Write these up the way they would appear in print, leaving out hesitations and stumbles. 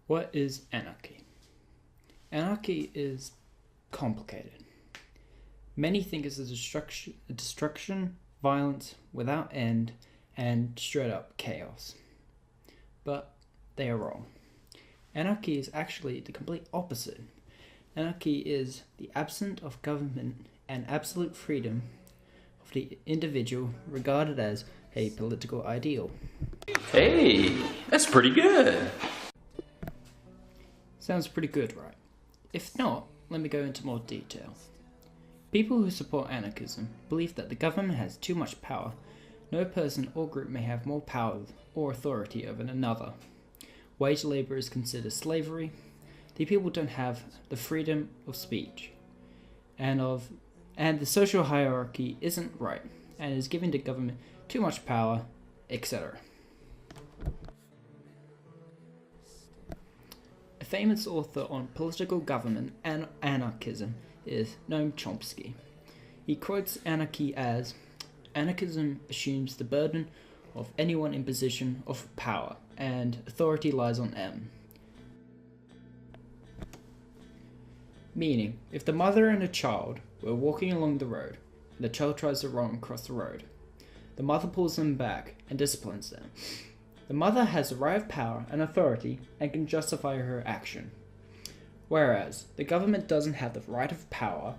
What is anarchy? Anarchy is complicated. Many think it's a destruction, violence without end, and straight up chaos. But they are wrong. Anarchy is actually the complete opposite. Anarchy is the absence of government and absolute freedom of the individual regarded as a political ideal. Hey, that's pretty good. Sounds pretty good, right? If not, let me go into more detail. People who support anarchism believe that the government has too much power. No person or group may have more power or authority over another. Wage labor is considered slavery. The people don't have the freedom of speech, and the social hierarchy isn't right, and is giving the government too much power, etc. A famous author on political government and anarchism is Noam Chomsky. He quotes anarchy as, "Anarchism assumes the burden of anyone in position of power, and authority lies on them." Meaning, if the mother and a child were walking along the road, and the child tries to run across the road, the mother pulls them back and disciplines them. The mother has the right of power and authority and can justify her action, whereas the government doesn't have the right of power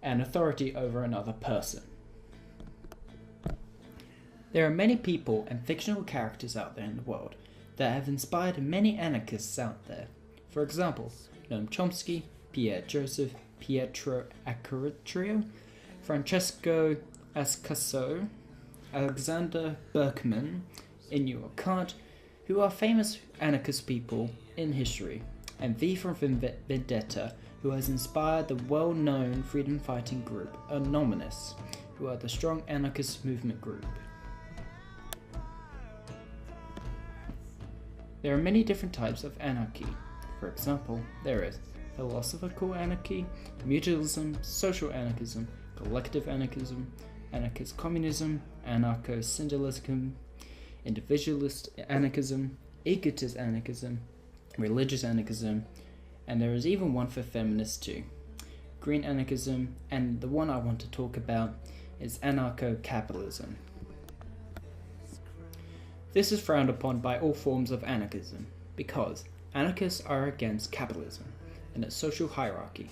and authority over another person. There are many people and fictional characters out there in the world that have inspired many anarchists out there. For example, Noam Chomsky, Pietro Accaratrio, Francesco Ascaso, Alexander Berkman, Immanuel Kant, who are famous anarchist people in history, and V for Vendetta, who has inspired the well-known freedom-fighting group Anonymous, who are the strong anarchist movement group. There are many different types of anarchy. For example, there is philosophical anarchy, mutualism, social anarchism, collective anarchism, anarchist communism, anarcho-syndicalism, individualist anarchism, egotist anarchism, religious anarchism, and there is even one for feminists too, green anarchism, and the one I want to talk about is anarcho-capitalism. This is frowned upon by all forms of anarchism, because anarchists are against capitalism and its social hierarchy.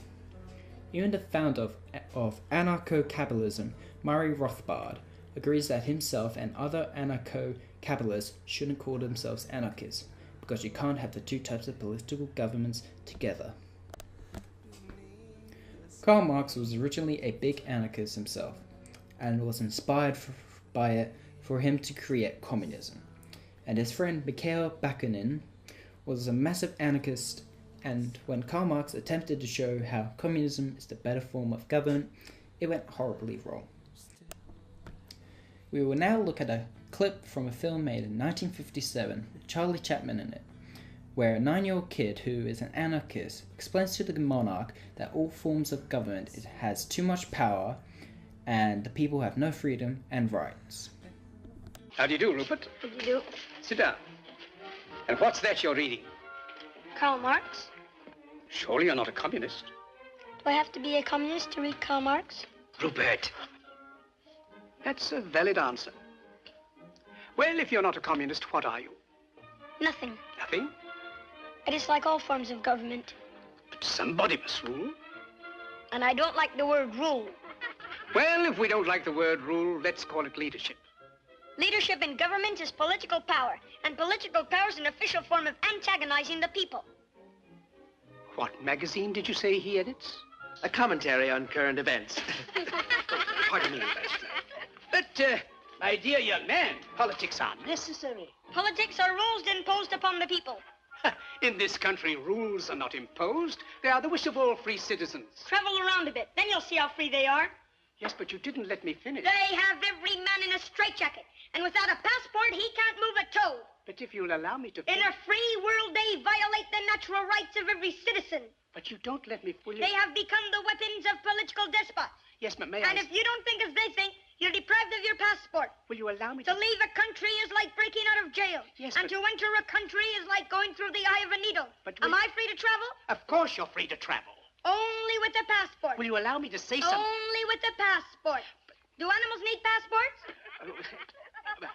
Even the founder of anarcho-capitalism, Murray Rothbard, agrees that himself and other anarcho-capitalists shouldn't call themselves anarchists, because you can't have the two types of political governments together. Karl Marx was originally a big anarchist himself, and was inspired by it for him to create communism. And his friend Mikhail Bakunin was a massive anarchist, and when Karl Marx attempted to show how communism is the better form of government, it went horribly wrong. We will now look at a clip from a film made in 1957 with Charlie Chaplin in it, where a 9-year-old kid who is an anarchist explains to the monarch that all forms of government has too much power and the people have no freedom and rights. How do you do, Rupert? How do you do? Sit down. And what's that you're reading? Karl Marx? Surely you're not a communist. Do I have to be a communist to read Karl Marx? Rupert. That's a valid answer. Well, if you're not a communist, what are you? Nothing. Nothing? I dislike all forms of government. But somebody must rule. And I don't like the word rule. Well, if we don't like the word rule, let's call it leadership. Leadership in government is political power, and political power is an official form of antagonizing the people. What magazine did you say he edits? A commentary on current events. Pardon me, Ambassador. But, my dear young man, politics are necessary. Politics are rules imposed upon the people. In this country, rules are not imposed. They are the wish of all free citizens. Travel around a bit, then you'll see how free they are. Yes, but you didn't let me finish. They have every man in a straitjacket, and without a passport, he can't move a toe. But if you'll allow me to In a free world, they violate the natural rights of every citizen. But you don't let me fully... They have become the weapons of political despots. Yes, but may And I... if you don't think as they think, You're deprived of your passport. Will you allow me To leave a country is like breaking out of jail. Yes, and but- to enter a country is like going through the eye of a needle. But Am I free to travel? Of course you're free to travel. Only with a passport. Will you allow me to say something? Only with a passport. Do animals need passports?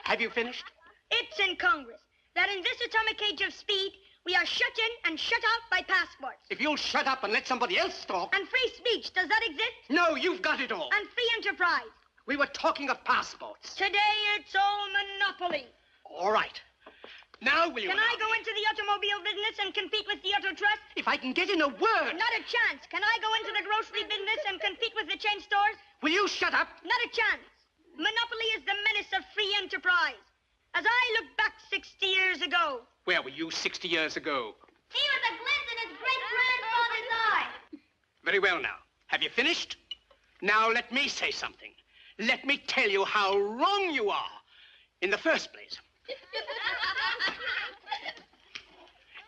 Have you finished? It's in Congress that in this atomic age of speed, we are shut in and shut out by passports. If you'll shut up and let somebody else talk. And free speech, does that exist? No, you've got it all. And free enterprise. We were talking of passports. Today, it's all monopoly. All right. Now will you Can allow I go me? into the automobile business and compete with the auto trust? If I can get in a word. Not a chance. Can I go into the grocery business and compete with the chain stores? Will you shut up? Not a chance. Monopoly is the menace of free enterprise. As I look back 60 years ago. Where were you 60 years ago? He was a glint in his great-grandfather's eye. Very well now. Have you finished? Now let me say something. Let me tell you how wrong you are. In the first place.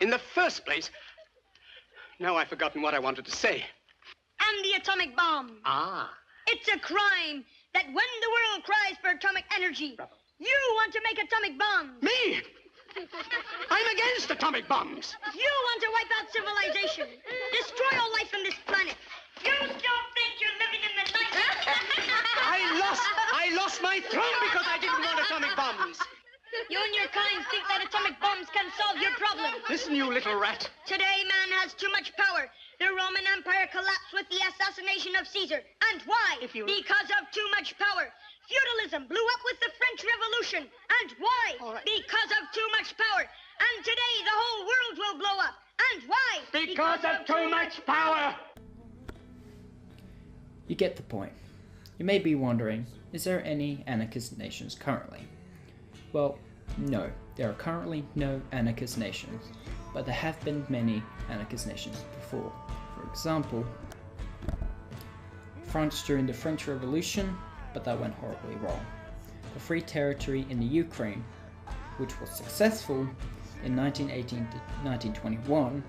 In the first place. Now I've forgotten what I wanted to say. And the atomic bomb. Ah. It's a crime that when the world cries for atomic energy, Bravo. you want to make atomic bombs. Me? I'm against atomic bombs. You want to wipe out civilization, destroy all life on this planet. You don't think you're living in the night. I lost my throne because I didn't want atomic bombs. You and your kind think that atomic bombs can solve your problems. Listen, you little rat. Today, man has too much power. The Roman Empire collapsed with the assassination of Caesar. And why? Because of too much power. Feudalism blew up with the French Revolution. And why? All right. Because of too much power. And today, the whole world will blow up. And why? Because of too much power. You get the point. You may be wondering, is there any anarchist nations currently? Well, no, there are currently no anarchist nations, but there have been many anarchist nations before. For example, France during the French Revolution, but that went horribly wrong. The Free Territory in the Ukraine, which was successful in 1918 to 1921,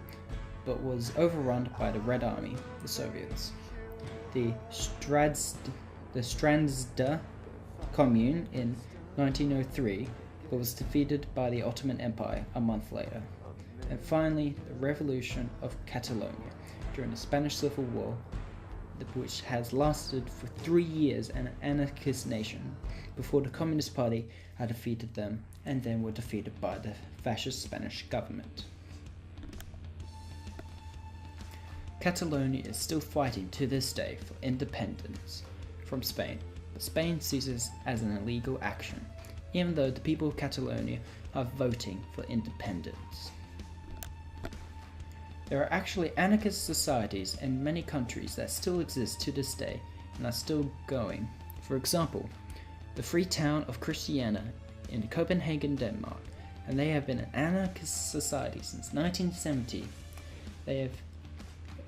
but was overrun by the Red Army, the Soviets. The Strandzha commune in 1903, but was defeated by the Ottoman Empire a month later. And finally, the Revolution of Catalonia during the Spanish Civil War, which has lasted for 3 years, an anarchist nation, before the Communist Party had defeated them and then were defeated by the fascist Spanish government. Catalonia is still fighting to this day for independence from Spain, but Spain sees this as an illegal action, even though the people of Catalonia are voting for independence. There are actually anarchist societies in many countries that still exist to this day and are still going. For example, the Free Town of Christiania in Copenhagen, Denmark, and they have been an anarchist society since 1970. They have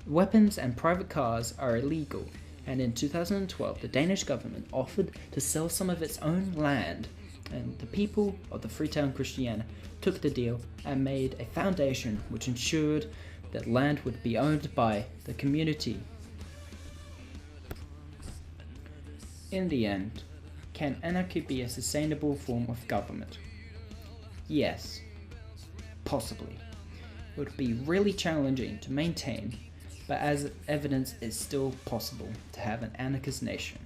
weapons and private cars are illegal, and in 2012 the Danish government offered to sell some of its own land, and the people of the Freetown Christiania took the deal and made a foundation which ensured that land would be owned by the community. In the end, can anarchy be a sustainable form of government? Yes, possibly. It would be really challenging to maintain, but as evidence, it's still possible to have an anarchist nation.